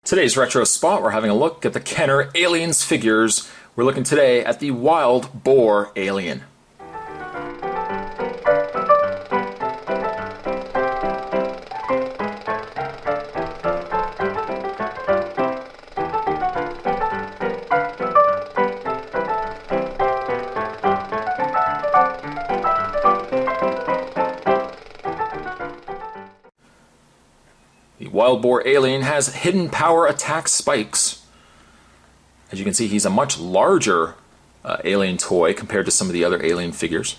Today's retro spot, we're having a look at the Kenner Aliens figures. We're looking today at the Wild Boar Alien. The Wild Boar Alien has hidden power attack spikes. As you can see, he's a much larger alien toy compared to some of the other alien figures.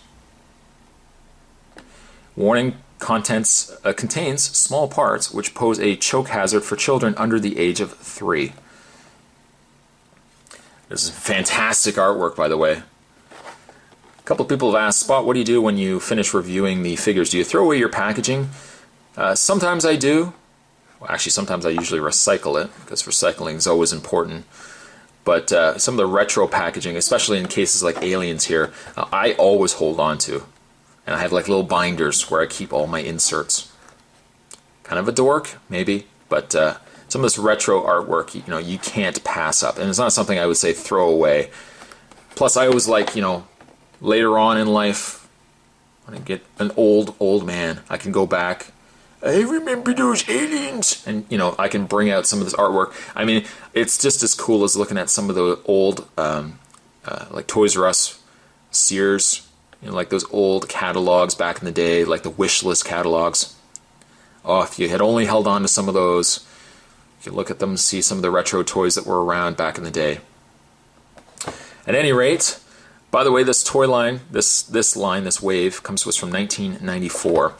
Warning, contains small parts which pose a choke hazard for children under the age of 3. This is fantastic artwork, by the way. A couple of people have asked, Spot, what do you do when you finish reviewing the figures? Do you throw away your packaging? Sometimes I do. Well, actually, sometimes I usually recycle it, because recycling is always important. But some of the retro packaging, especially in cases like Aliens here, I always hold on to. And I have like little binders where I keep all my inserts. Kind of a dork, maybe, but some of this retro artwork, you can't pass up. And it's not something I would say throw away. Plus, I always like, later on in life, when I get an old man, I can go back. I remember those aliens, and I can bring out some of this artwork. I mean, it's just as cool as looking at some of the old, like Toys R Us, Sears, like those old catalogs back in the day, like the wish list catalogs. Oh, if you had only held on to some of those, you could look at them and see some of the retro toys that were around back in the day. At any rate, by the way, this toy line, this wave, comes to us from 1994.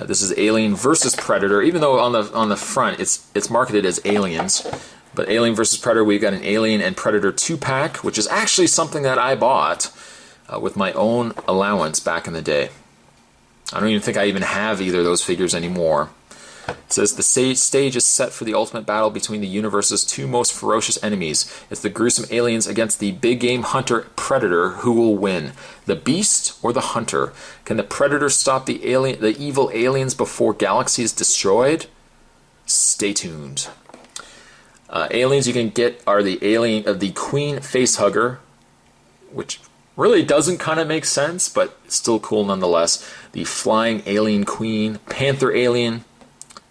This is Alien versus Predator. Even though on the front it's marketed as Aliens, but Alien versus Predator, we've got an Alien and Predator 2-pack, which is actually something that I bought with my own allowance back in the day. I don't even think I even have either of those figures anymore. It says the stage is set for the ultimate battle between the universe's two most ferocious enemies. It's the gruesome aliens against the big game hunter Predator. Who will win, the beast or the hunter? Can the Predator stop the evil aliens before galaxy is destroyed? Stay tuned. Aliens you can get are the alien of the Queen Facehugger, which really doesn't kind of make sense, but it's still cool nonetheless. The Flying Alien Queen, Panther Alien,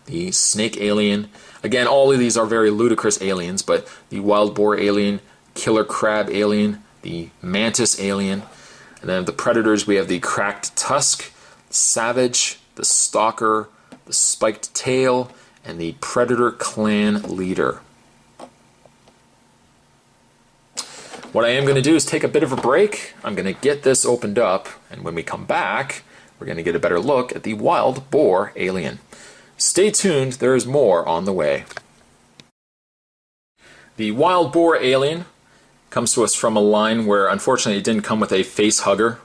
the Snake Alien. Again, all of these are very ludicrous aliens, but the Wild Boar Alien, Killer Crab Alien, the Mantis Alien, and then the Predators, we have the Cracked Tusk, Savage, the Stalker, the Spiked Tail, and the Predator Clan Leader. What I am going to do is take a bit of a break. I'm going to get this opened up, and when we come back, we're going to get a better look at the Wild Boar Alien. Stay tuned, there is more on the way. The Wild Boar Alien comes to us from a line where unfortunately it didn't come with a face hugger.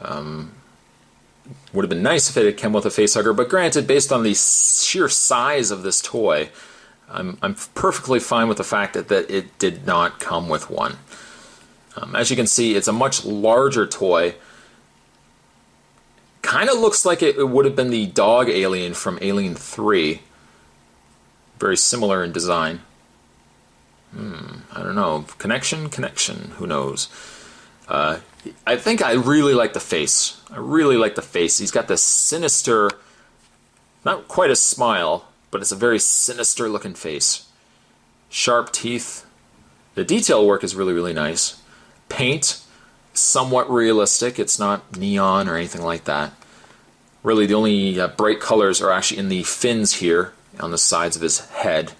Would have been nice if it had come with a face hugger, but granted, based on the sheer size of this toy, I'm perfectly fine with the fact that it did not come with one. As you can see, it's a much larger toy. Kind of looks like it would have been the dog alien from Alien 3. Very similar in design. I don't know. Connection? Who knows? I think I really like the face. I really like the face. He's got this sinister, not quite a smile, but it's a very sinister looking face. Sharp teeth. The detail work is really, really nice. Paint, somewhat realistic. It's not neon or anything like that. Really, the only bright colors are actually in the fins here on the sides of his head.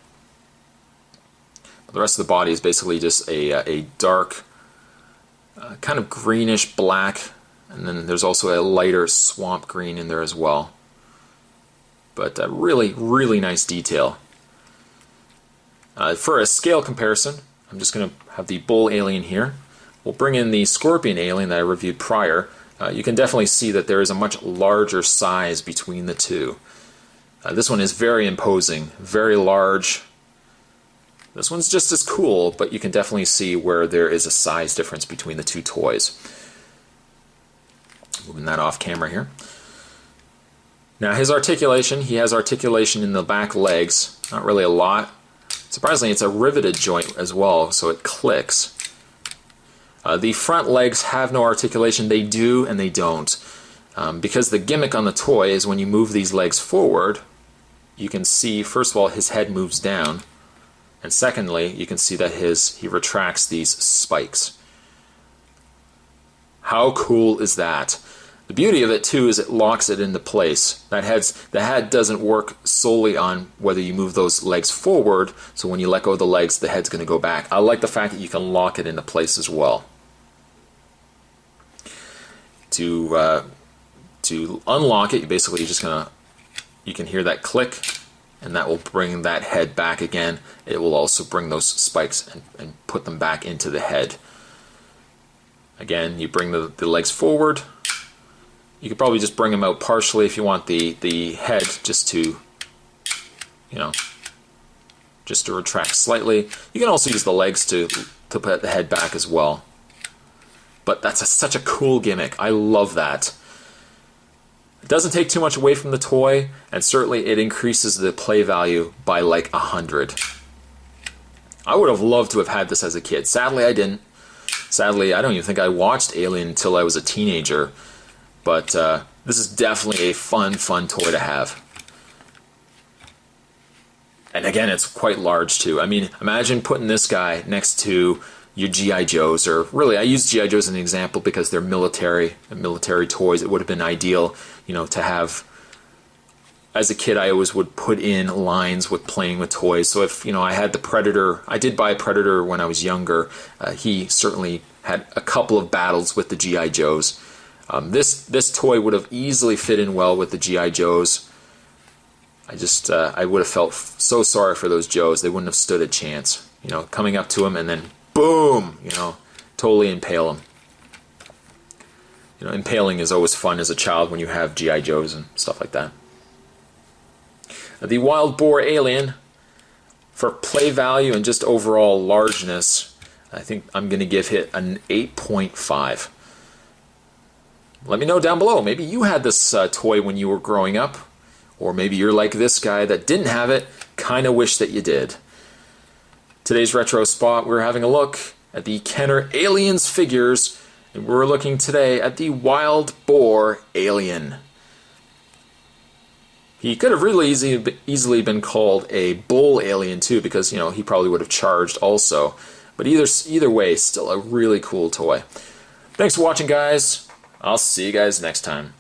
But the rest of the body is basically just a dark, kind of greenish black, and then there's also a lighter swamp green in there as well. But really, really nice detail. For a scale comparison, I'm just going to have the bull alien here. We'll bring in the scorpion alien that I reviewed prior. You can definitely see that there is a much larger size between the two. This one is very imposing, very large. This one's just as cool, but you can definitely see where there is a size difference between the two toys. Moving that off camera here. Now his articulation, he has articulation in the back legs. Not really a lot. Surprisingly, it's a riveted joint as well, so it clicks. The front legs have no articulation. They do and they don't. Because the gimmick on the toy is when you move these legs forward, you can see, first of all, his head moves down, and secondly, you can see that he retracts these spikes. How cool is that? The beauty of it, too, is it locks it into place. The head doesn't work solely on whether you move those legs forward, so when you let go of the legs, the head's going to go back. I like the fact that you can lock it into place as well. To unlock it, you basically just you can hear that click, and that will bring that head back again. It will also bring those spikes and put them back into the head. Again, you bring the legs forward. You could probably just bring them out partially if you want the head just to, just to retract slightly. You can also use the legs to put the head back as well. But that's such a cool gimmick. I love that. It doesn't take too much away from the toy, and certainly it increases the play value by like 100. I would have loved to have had this as a kid. Sadly, I didn't. Sadly, I don't even think I watched Alien until I was a teenager. But this is definitely a fun toy to have. And again, it's quite large too. I mean, imagine putting this guy next to your G.I. Joes, or really, I use G.I. Joes as an example because they're military toys. It would have been ideal, to have. As a kid, I always would put in lines with playing with toys. So if, I had the Predator, I did buy a Predator when I was younger. He certainly had a couple of battles with the G.I. Joes. This toy would have easily fit in well with the G.I. Joes. I would have felt so sorry for those Joes. They wouldn't have stood a chance. Coming up to him and then boom, totally impale him. Impaling is always fun as a child when you have G.I. Joes and stuff like that. The Wild Boar Alien, for play value and just overall largeness, I think I'm going to give it an 8.5. Let me know down below. Maybe you had this toy when you were growing up, or maybe you're like this guy that didn't have it, kind of wish that you did. Today's Retro Spot, we're having a look at the Kenner Aliens figures, and we're looking today at the Wild Boar Alien. He could have really easily been called a bull alien too, because he probably would have charged also. But either way, still a really cool toy. Thanks for watching, guys. I'll see you guys next time.